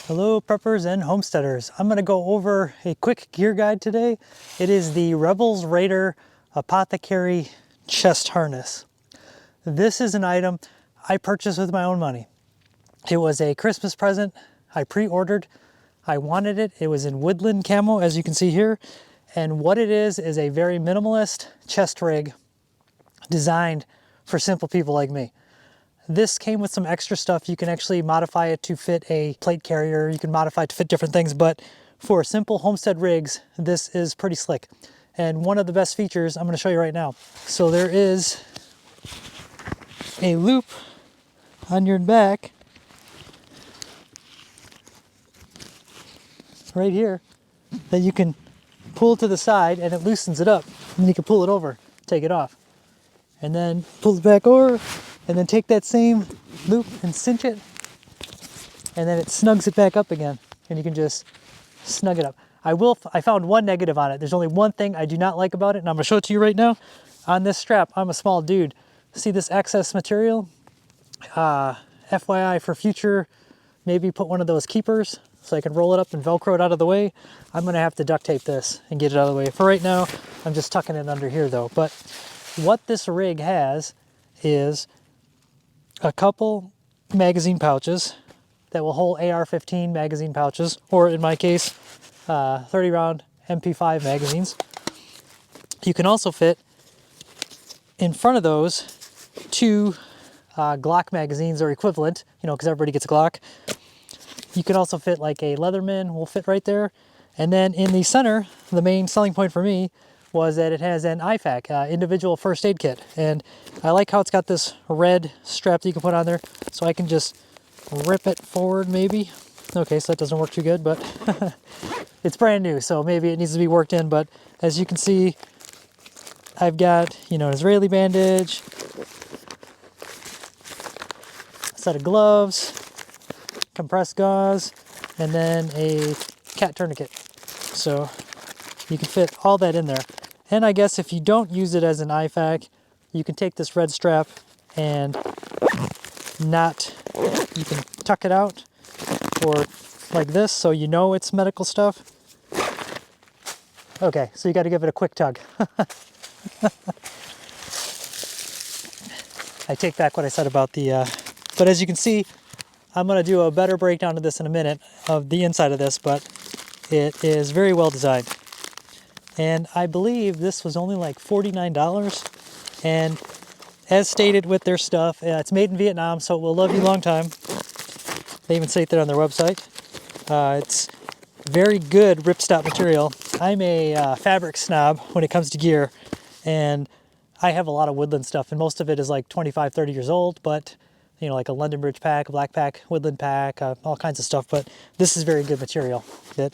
Hello preppers and homesteaders. I'm going to go over a quick gear guide today. It is the Rebels Raider Apothecary chest harness. This is an item I purchased with my own money. It was a Christmas present I pre-ordered. I wanted it. It was in Woodland camo, as you can see here. And what it is a very minimalist chest rig designed for simple people like me. This came with some extra stuff. You can actually modify it to fit a plate carrier. You can modify it to fit different things, but for simple homestead rigs, this is pretty slick. And one of the best features I'm going to show you right now. So there is a loop on your back right here that you can pull to the side and it loosens it up. And then you can pull it over, take it off, and then pull it back over, and then take that same loop and cinch it, and then it snugs it back up again, and you can just snug it up. I found one negative on it. There's only one thing I do not like about it, and I'm gonna show it to you right now. On this strap, I'm a small dude. See this excess material? FYI for future, maybe put one of those keepers so I can roll it up and Velcro it out of the way. I'm gonna have to duct tape this and get it out of the way. For right now, I'm just tucking it under here though. But what this rig has is a couple magazine pouches that will hold AR-15 magazine pouches, or in my case, 30 round MP5 magazines. You can also fit in front of those two Glock magazines or equivalent, you know, because everybody gets a Glock. You can also fit like a Leatherman will fit right there. And then in the center, the main selling point for me was that it has an IFAK, individual first aid kit. And I like how it's got this red strap that you can put on there, so I can just rip it forward maybe. Okay, so that doesn't work too good, but it's brand new, so maybe it needs to be worked in. But as you can see, I've got, you know, an Israeli bandage, a set of gloves, compressed gauze, and then a cat tourniquet. So you can fit all that in there. And I guess if you don't use it as an IFAK, you can take this red strap and you can tuck it out or like this so you know it's medical stuff. Okay, so you got to give it a quick tug. I take back what I said about the, but as you can see, I'm going to do a better breakdown of this in a minute, of the inside of this, but it is very well designed. And I believe this was only like $49. And as stated with their stuff, it's made in Vietnam, so it will love you long time. They even say it there on their website. It's very good ripstop material. I'm a fabric snob when it comes to gear, and I have a lot of Woodland stuff, and most of it is like 25, 30 years old, but you know, like a London Bridge pack, a black pack, Woodland pack, all kinds of stuff. But this is very good material. It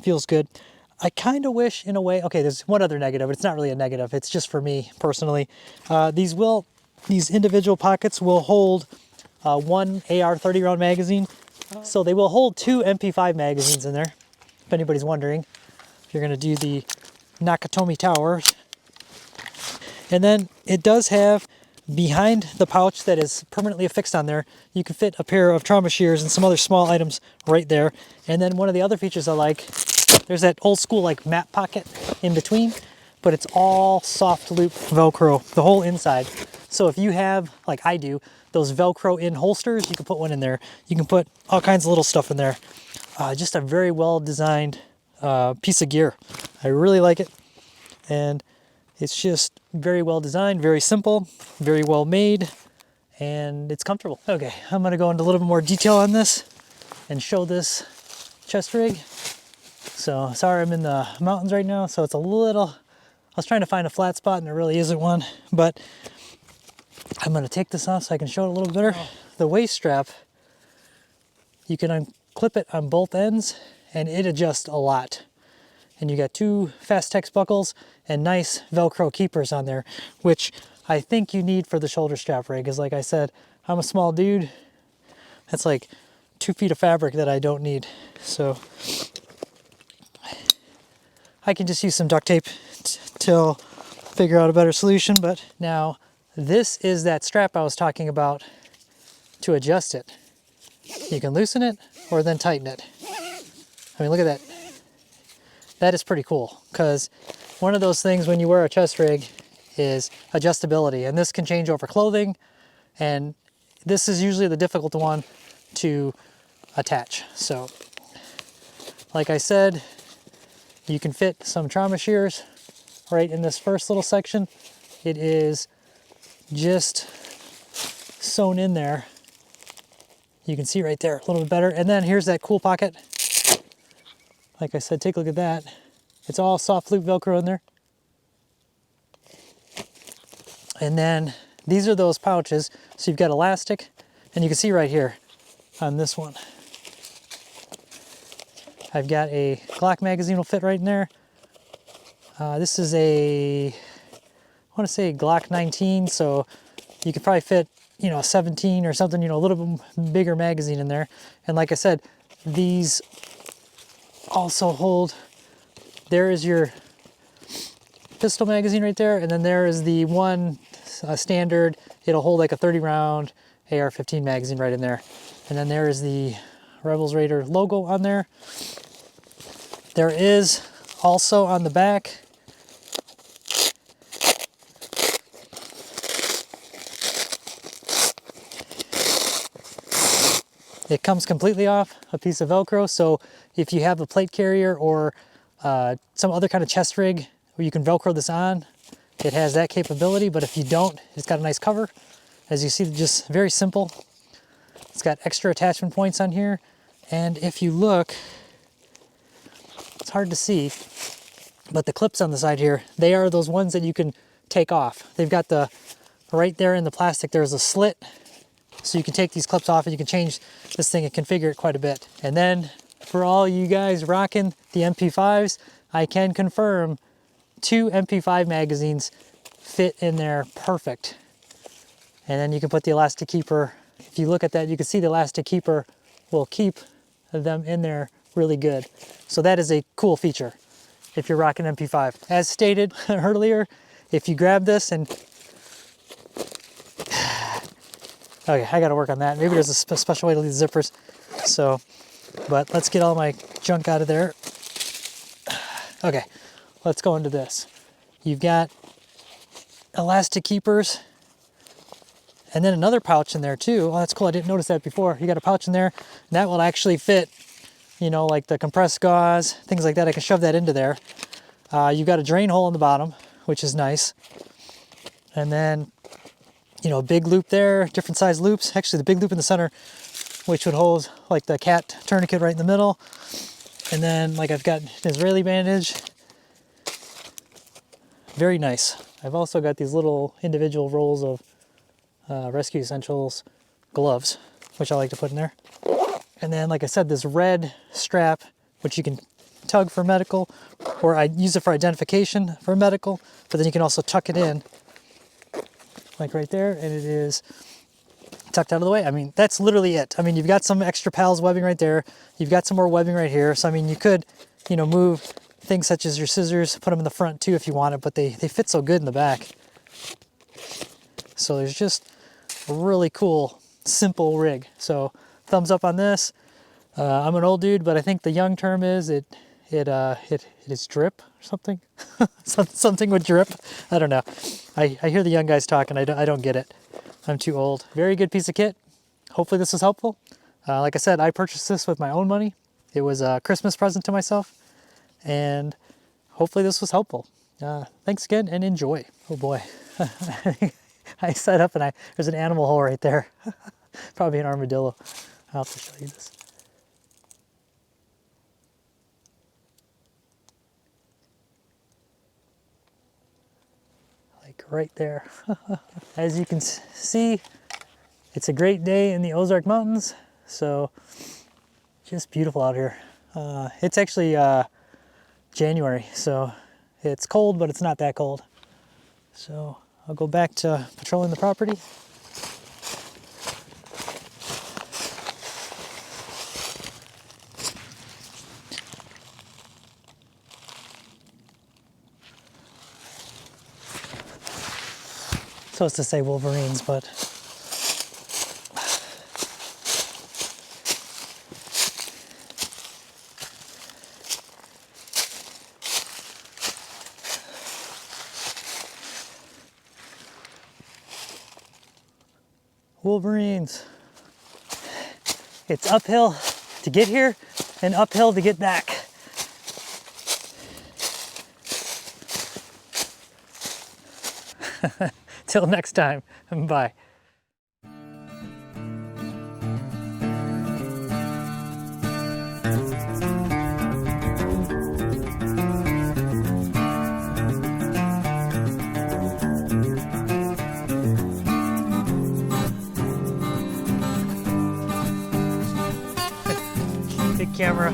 feels good. I kind of wish, in a way, okay, there's one other negative. It's not really a negative. It's just for me personally. These individual pockets will hold one AR 30 round magazine. So they will hold two MP5 magazines in there, if anybody's wondering. If you're going to do the Nakatomi Tower. And then it does have, behind the pouch that is permanently affixed on there, you can fit a pair of trauma shears and some other small items right there. And then one of the other features I like, there's that old school like map pocket in between, but it's all soft loop Velcro, the whole inside. So if you have, like I do, those Velcro in holsters, you can put one in there. You can put all kinds of little stuff in there. Just a very well designed piece of gear. I really like it. And it's just very well designed, very simple, very well made, and it's comfortable. Okay, I'm gonna go into a little bit more detail on this and show this chest rig. So sorry, I'm in the mountains right now, so it's a little, I was trying to find a flat spot and there really isn't one, but I'm gonna take this off so I can show it a little better. The waist strap, you can unclip it on both ends and it adjusts a lot. And you got two Fast-Tex buckles and nice Velcro keepers on there, which I think you need for the shoulder strap rig. Because like I said, I'm a small dude. That's like 2 feet of fabric that I don't need. So I can just use some duct tape till figure out a better solution. But now this is that strap I was talking about to adjust it. You can loosen it or then tighten it. I mean, look at that. That is pretty cool, because one of those things when you wear a chest rig is adjustability, and this can change over clothing, and this is usually the difficult one to attach. So, like I said, you can fit some trauma shears right in this first little section. It is just sewn in there. You can see right there a little bit better. And then here's that cool pocket. Like I said, take a look at that. It's all soft loop Velcro in there. And then these are those pouches. So you've got elastic, and you can see right here on this one, I've got a Glock magazine will fit right in there. This is I want to say Glock 19, so you could probably fit, you know, a 17 or something, you know, a little bit bigger magazine in there. And like I said, these also hold, there is your pistol magazine right there, and then there is the one standard, it'll hold like a 30 round AR-15 magazine right in there. And then there is the Rebels Raider logo on there. There is also on the back it comes completely off a piece of Velcro, so if you have a plate carrier or some other kind of chest rig where you can Velcro this on, it has that capability. But if you don't, it's got a nice cover. As you see, just very simple. It's got extra attachment points on here, and if you look, it's hard to see, but the clips on the side here, they are those ones that you can take off. They've got the, right there in the plastic, there's a slit, so you can take these clips off and you can change this thing and configure it quite a bit. And then for all you guys rocking the MP5s, I can confirm 2 MP5 magazines fit in there perfect. And then you can put the elastic keeper. If you look at that, you can see the elastic keeper will keep them in there really good. So that is a cool feature if you're rocking MP5. As stated earlier, if you grab this and okay, I gotta work on that. Maybe there's a special way to leave the zippers. So, but let's get all my junk out of there. Okay, let's go into this. You've got elastic keepers, and then another pouch in there too. Oh, that's cool, I didn't notice that before. You got a pouch in there, and that will actually fit, you know, like the compressed gauze, things like that. I can shove that into there. You've got a drain hole in the bottom, which is nice. And then, you know, a big loop there, different size loops. Actually, the big loop in the center, which would hold like the cat tourniquet right in the middle. And then, like, I've got an Israeli bandage. Very nice. I've also got these little individual rolls of Rescue Essentials gloves, which I like to put in there. And then, like I said, this red strap, which you can tug for medical, or I use it for identification for medical, but then you can also tuck it in, like right there, and it is tucked out of the way. I mean, that's literally it. I mean, you've got some extra pals webbing right there. You've got some more webbing right here. So, I mean, you could, you know, move things such as your scissors, put them in the front too if you wanted, but they fit so good in the back. So there's just a really cool, simple rig. So thumbs up on this. I'm an old dude, but I think the young term is it is drip or something. Something with drip. I don't know. I hear the young guys talking. I don't get it. I'm too old. Very good piece of kit. Hopefully this was helpful. Like I said, I purchased this with my own money. It was a Christmas present to myself, and hopefully this was helpful. Thanks again and enjoy. Oh boy. I set up and there's an animal hole right there. Probably an armadillo. I'll have to show you this. Like right there. As you can see, it's a great day in the Ozark Mountains. So just beautiful out here. It's actually January, so it's cold, but it's not that cold. So I'll go back to patrolling the property. Supposed to say Wolverines, but Wolverines. It's uphill to get here and uphill to get back. Till next time, bye. Big camera.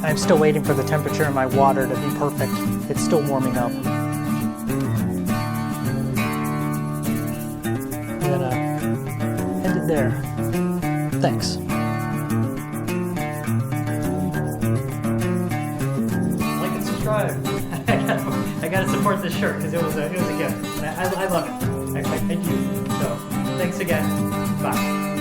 I'm still waiting for the temperature in my water to be perfect. It's still warming up. I'm gonna end it there. Thanks. Like and subscribe. I gotta support this shirt because it was a gift. I love it. Thank you. So thanks again. Bye.